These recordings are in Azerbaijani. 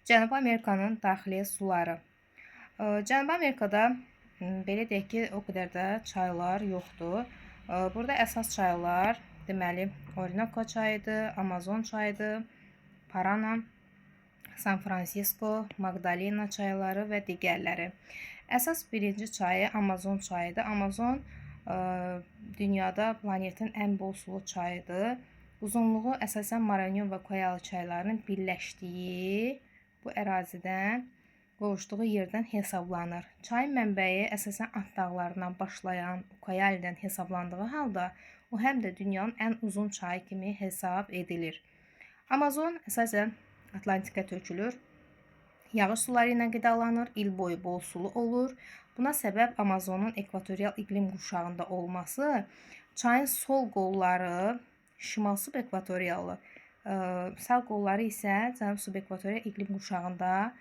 Cənubi Amerikanın daxili suları. Cənubi Amerikada belə deyək ki, o qədər də çaylar yoxdur. Burada əsas çaylar deməli Orinoco çayıdır, Amazon çayıdır, Parana, San Francisco, Magdalena çayları və digərləri. Əsas birinci çayı Amazon çayıdır. Amazon dünyada planetin ən bol sulu çayıdır. Uzunluğu əsasən Marañón və Coyal çaylarının birləşdiyi bu ərazidən qovuşduğu yerdən hesablanır. Çayın mənbəyi əsasən Ant dağlarından başlayan Ucayalidən hesablandığı halda o həm də dünyanın ən uzun çayı kimi hesab edilir. Amazon əsasən Atlantika tökülür. Yağış suları ilə qidalanır, il boyu bol sulu olur. Buna səbəb Amazonun ekvatorial iqlim qurşağında olması, çayın sol qolları şimal subekvatoriallı, sağ qolları isə cənub subekvatorial iqlim qurşağında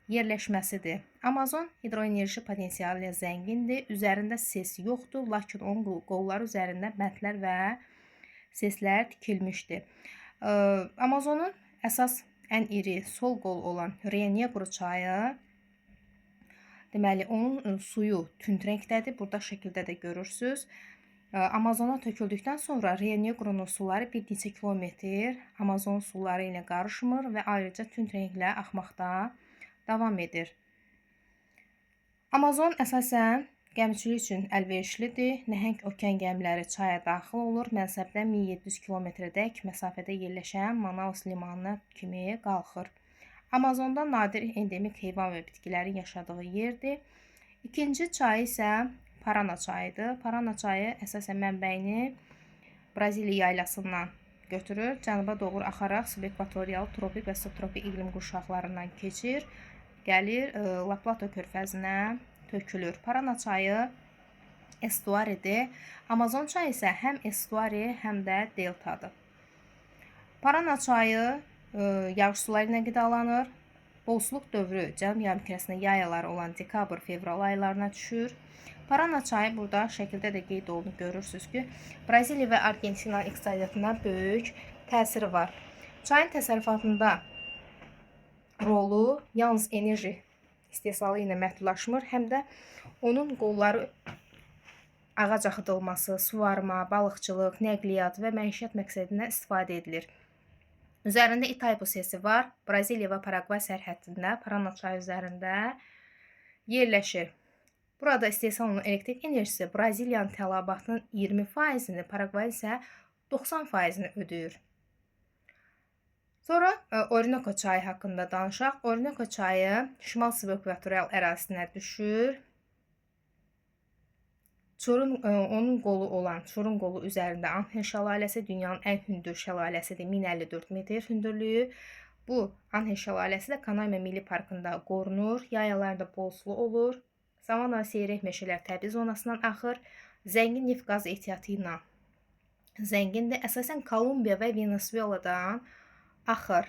yerləşməsidir. Amazon hidroenerji potensialı ilə zəngindir. Üzərində ses yoxdur, lakin onun qolları üzərində bəndlər və seslər tikilmişdir. Amazonun əsas ən iri sol qol olan Rio Negro çayı, deməli onun suyu tünd rəngdədir. Burada şəkildə də görürsüz. Amazona töküldükdən sonra Rio Negro'nun suları bir neçə kilometr Amazon suları ilə qarışmır və ayrıca tünd rənglə axmaqda davam edir. Amazon əsasən gəmiçilik üçün əlverişlidir. Nəhəng okean gəmiləri çaya daxil olur. Mənsəbdən 1700 kilometrədək məsafədə yerləşən Manaus limanına kimi qalxır. Amazonda nadir endemik heyvan və bitkilərin yaşadığı yerdir. İkinci çayı isə Parana çayıdır. Parana çayı əsasən mənbəyini Braziliya yaylasından götürür. Cənuba doğru axaraq subekvatorial, tropik və subtropik iqlim qurşaqlarından keçir. Gəlir La Plata körfəzinə tökülür. Parana çayı estuaridir. Amazon çayı isə həm estuari, həm də deltadır. Parana çayı yağış suları ilə qidalanır. Bolsuzluq dövrü cənub yarımkürəsində yayaları olan dekabr-fevral aylarına düşür. Parana çayı burada şəkildə də qeyd olunub görürsünüz ki, Braziliya və Argentina iqtisadiyyatına böyük təsiri var. Çayın təsərrüfatında rolu yalnız enerji istehsalı ilə məhdudlaşmır, həm də onun qolları ağac axıdılması, suvarma, balıqçılıq, nəqliyyat və məişət məqsədindən istifadə edilir. Üzərində Itaipu sesi var. Braziliya və Paragvay sərhəddində Parana çayı üzərində yerləşir. Burada istehsal olunan elektrik enerjisi Braziliyanın tələbatının 20%-ni, Paragvay isə 90%-ni ödəyir. Sonra Orinoco çayı haqqında danışaq. Orinoco çayı şimal subekvatorial ərazisinə düşür. Onun qolu olan Çorun qolu üzərində Anhel şəlaləsi dünyanın ən hündür şəlaləsidir. 1054 metr hündürlüyü. Bu Anhel şəlaləsi də Canaima Milli Parkında qorunur. Yayalarda bol sulu olur. Savana seyrək meşələr təbii zonasından axır. Zəngin neft qaz ehtiyatı ilə zəngindir. Əsasən Kolumbiya və Venezueladan axır.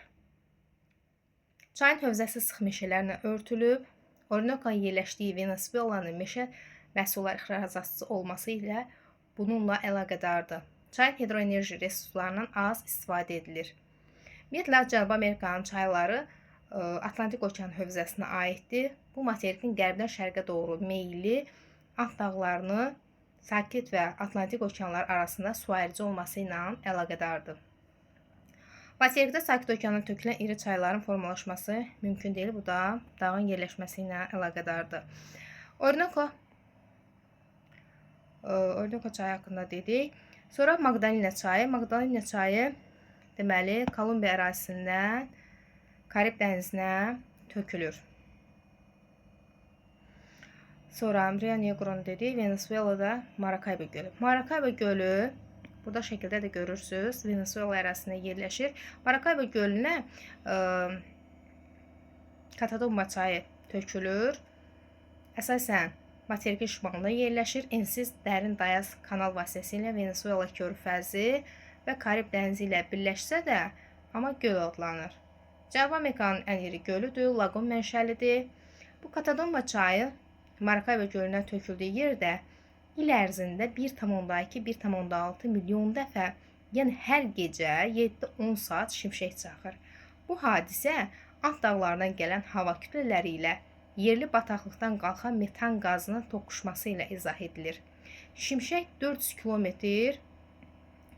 Çayın hövzəsi sıx meşələrlə örtülüb. Orinoco'nun yerləşdiyi Venezuelanın meşə məhsullar ixracatçısı olması ilə bununla əlaqədardır. Çayın hidroenerji resurslarından az istifadə edilir. Ümumiyyətlə, Cənubi Amerikanın çayları Atlantik okean hövzəsinə aiddir. Bu materikin qərbdən şərqə doğru meyilli Ant dağlarını sakit və Atlantik okeanlar arasında su ayrıcı olması ilə əlaqədardır. Materikdə sakit okeana tökülən iri çayların formalaşması mümkün deyil. Bu da dağın yerləşməsi ilə əlaqədardır. Orinoco çayı haqqında dedik. Sonra Magdalena çayı. Magdalena çayı deməli Kolumbiya ərazisindən Karib dənizinə tökülür. Sonra Rio Negro'nu dedik. Venezuelada Maracaibo gölü. Maracaibo gölü burada şəkildə də görürsünüz. Venezuela ərazisində yerləşir. Maracaibo gölünə Catatumbo çayı tökülür. Əsasən materikin şimalında yerləşir. Ensiz dərin dayaz kanal vasitəsilə Venezuela körfəzi və Karib dənizi ilə birləşsə də, amma göl adlanır. Cənubi Amerikanın ən iri gölüdür, laqun mənşəlidir. Bu Catatumbo çayı Maracaibo gölünə töküldüyü yerdə il ərzində 1,2-1,6 milyon dəfə, yəni hər gecə 7-10 saat şimşək çaxır. Bu hadisə Ant dağlarından gələn hava kütlələri ilə yerli bataqlıqdan qalxan metan qazının toqquşması ilə izah edilir. Şimşək 400 kilometr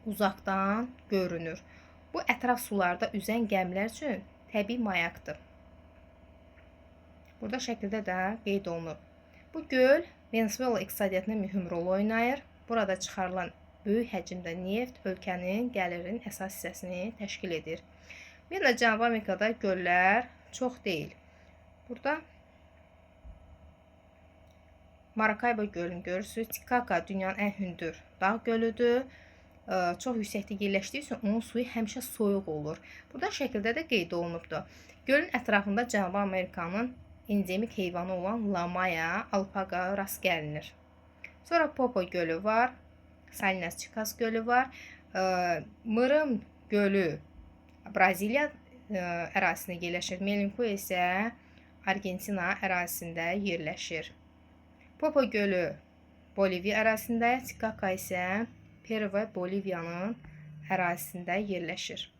uzaqdan görünür. Bu ətraf sularda üzən gəmilər üçün təbii mayaqdır. Burada şəkildə də qeyd olunur. Bu göl Venezuela iqtisadiyyatında mühüm rol oynayır. Burada çıxarılan böyük həcmdə neft ölkənin gəlirinin əsas hissəsini təşkil edir. Bir də Cənubi Amerikada göllər çox deyil. Burada Maracaibo gölünü görürsünüz. Titicaca dünyanın ən hündür dağ gölüdür. Çox yüksəkdə yerləşdiyi üçün onun suyu həmişə soyuq olur. Burada şəkildə də qeyd olunubdur. Gölün ətrafında Cənubi Amerikanın endemik heyvanı olan lamaya, alpaqa rast gəlinir. Sonra Popo gölü var. Salinas Chicas gölü var. Mırım gölü Braziliya ərazisində yerləşir. Melinco isə Argentina ərazisində yerləşir. Popo gölü Boliviya ərazisində, Titicaca isə Peru və Boliviyanın ərazisində yerləşir.